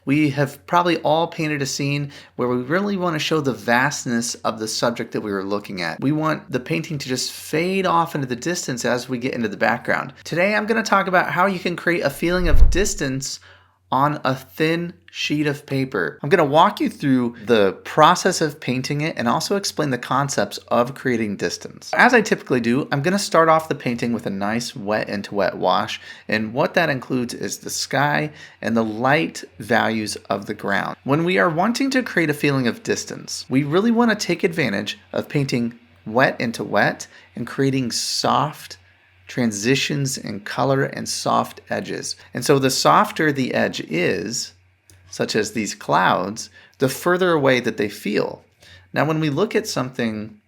We have probably all painted a scene where we really want to show the vastness of the subject that we were looking at. We want the painting to just fade off into the distance as we get into the background. Today I'm going to talk about how you can create a feeling of distance on a thin sheet of paper. I'm going to walk you through the process of painting it and also explain the concepts of creating distance. As I typically do, I'm going to start off the painting with a nice wet into wet wash, and what that includes is the sky and the light values of the ground. When we are wanting to create a feeling of distance, we really want to take advantage of painting wet into wet and creating soft transitions in color and soft edges. And so the softer the edge is, such as these clouds, the further away that they feel. Now when we look at something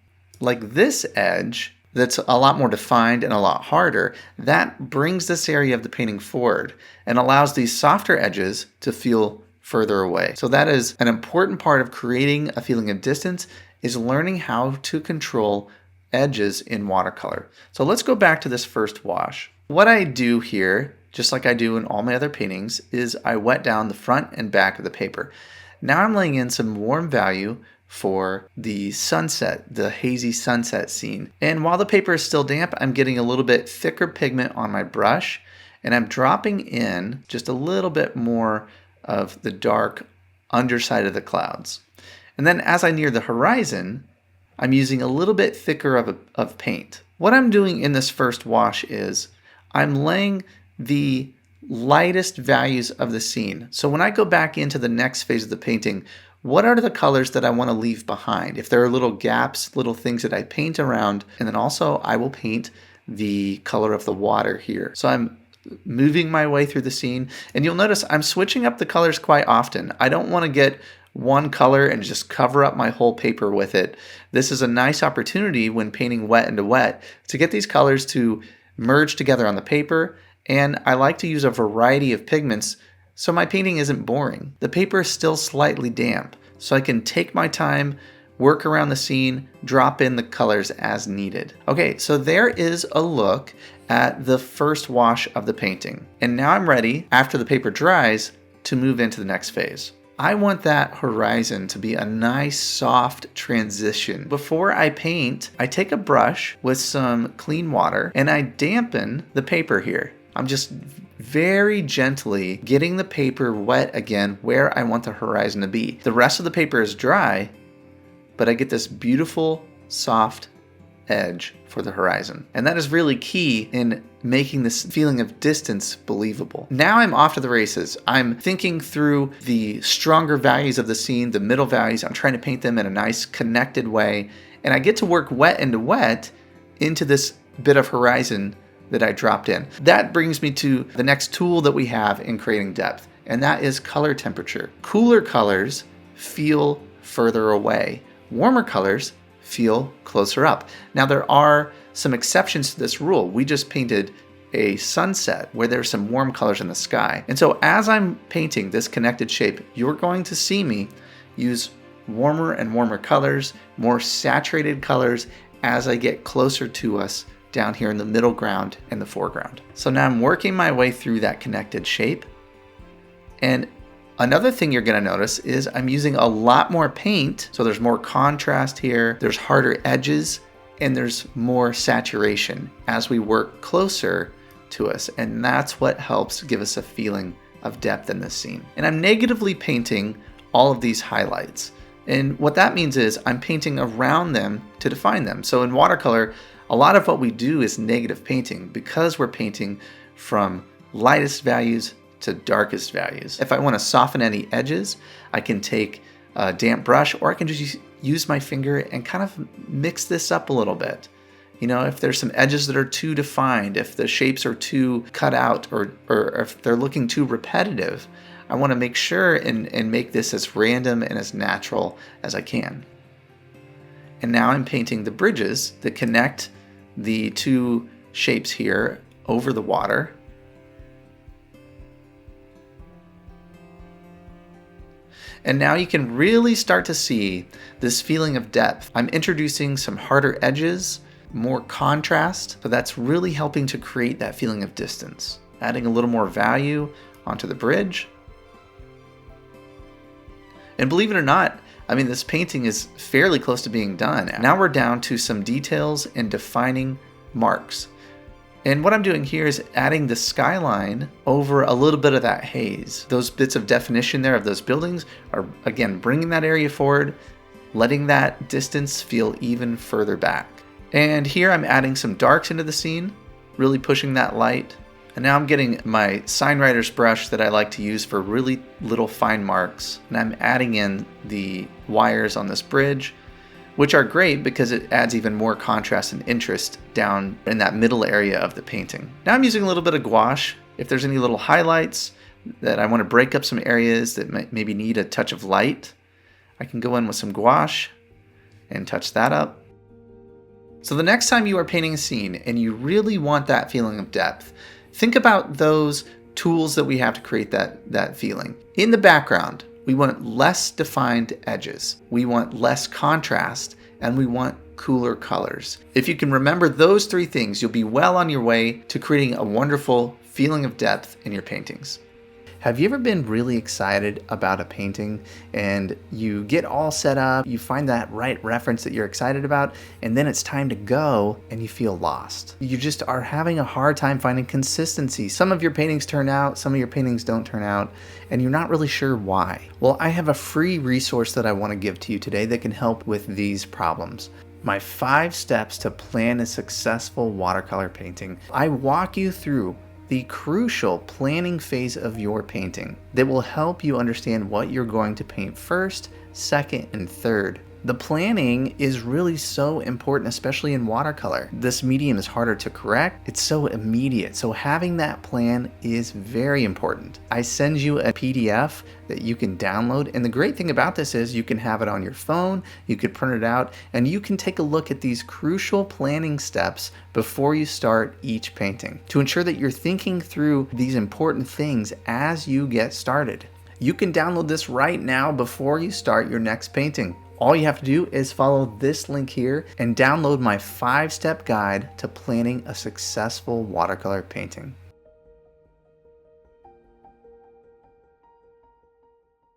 like this edge that's a lot more defined and a lot harder, that brings this area of the painting forward and allows these softer edges to feel further away. So that is an important part of creating a feeling of distance, is learning how to control edges in watercolor. So let's go back to this first wash. What I do here, just like I do in all my other paintings, is I wet down the front and back of the paper. Now I'm laying in some warm value for the sunset, the hazy sunset scene. And while the paper is still damp, I'm getting a little bit thicker pigment on my brush, and I'm dropping in just a little bit more of the dark underside of the clouds. And then as I near the horizon, I'm using a little bit thicker of paint. What I'm doing in this first wash is I'm laying the lightest values of the scene. So when I go back into the next phase of the painting, what are the colors that I want to leave behind? If there are little gaps, little things that I paint around, and then also I will paint the color of the water here. So I'm moving my way through the scene, and you'll notice I'm switching up the colors quite often. I don't want to get one color and just cover up my whole paper with it. This is a nice opportunity when painting wet into wet to get these colors to merge together on the paper, and I like to use a variety of pigments so my painting isn't boring. The paper is still slightly damp, so I can take my time, work around the scene, drop in the colors as needed. Okay, so there is a look at the first wash of the painting. And now I'm ready, after the paper dries, to move into the next phase. I want that horizon to be a nice soft transition. Before I paint, I take a brush with some clean water and I dampen the paper here. I'm just very gently getting the paper wet again where I want the horizon to be. The rest of the paper is dry, but I get this beautiful soft edge for the horizon. And that is really key in making this feeling of distance believable. Now I'm off to the races. I'm thinking through the stronger values of the scene, the middle values. I'm trying to paint them in a nice connected way. And I get to work wet into wet into this bit of horizon that I dropped in. That brings me to the next tool that we have in creating depth, and that is color temperature. Cooler colors feel further away. Warmer colors feel closer up. Now there are some exceptions to this rule. We just painted a sunset where there's some warm colors in the sky. And so as I'm painting this connected shape, you're going to see me use warmer and warmer colors, more saturated colors as I get closer to us down here in the middle ground and the foreground. So now I'm working my way through that connected shape. And another thing you're going to notice is I'm using a lot more paint, so there's more contrast here, there's harder edges, and there's more saturation as we work closer to us, and that's what helps give us a feeling of depth in this scene. And I'm negatively painting all of these highlights, and what that means is I'm painting around them to define them. So in watercolor, a lot of what we do is negative painting because we're painting from lightest values to darkest values. If I want to soften any edges, I can take a damp brush, or I can just use my finger and kind of mix this up a little bit. You know, if there's some edges that are too defined, if the shapes are too cut out, or if they're looking too repetitive, I want to make sure and make this as random and as natural as I can. And now I'm painting the bridges that connect the two shapes here over the water. And now you can really start to see this feeling of depth. I'm introducing some harder edges, more contrast, so that's really helping to create that feeling of distance. Adding a little more value onto the bridge. And believe it or not, I mean, this painting is fairly close to being done. Now we're down to some details and defining marks. And what I'm doing here is adding the skyline over a little bit of that haze. Those bits of definition there of those buildings are, again, bringing that area forward, letting that distance feel even further back. And here I'm adding some darks into the scene, really pushing that light. And now I'm getting my sign writer's brush that I like to use for really little fine marks. And I'm adding in the wires on this bridge, which are great because it adds even more contrast and interest down in that middle area of the painting. Now I'm using a little bit of gouache. If there's any little highlights that I want to break up some areas that maybe need a touch of light, I can go in with some gouache and touch that up. So the next time you are painting a scene and you really want that feeling of depth, think about those tools that we have to create that feeling. In the background, we want less defined edges, we want less contrast, and we want cooler colors. If you can remember those three things, you'll be well on your way to creating a wonderful feeling of depth in your paintings. Have you ever been really excited about a painting and you get all set up, you find that right reference that you're excited about, and then it's time to go and you feel lost? You just are having a hard time finding consistency. Some of your paintings turn out, some of your paintings don't turn out, and you're not really sure why. Well, I have a free resource that I want to give to you today that can help with these problems. My 5 steps to plan a successful watercolor painting. I walk you through the crucial planning phase of your painting that will help you understand what you're going to paint first, second, and third. The planning is really so important, especially in watercolor. This medium is harder to correct. It's so immediate. So having that plan is very important. I send you a PDF that you can download. And the great thing about this is you can have it on your phone, you could print it out, and you can take a look at these crucial planning steps before you start each painting to ensure that you're thinking through these important things as you get started. You can download this right now before you start your next painting. All you have to do is follow this link here and download my 5-step guide to planning a successful watercolor painting.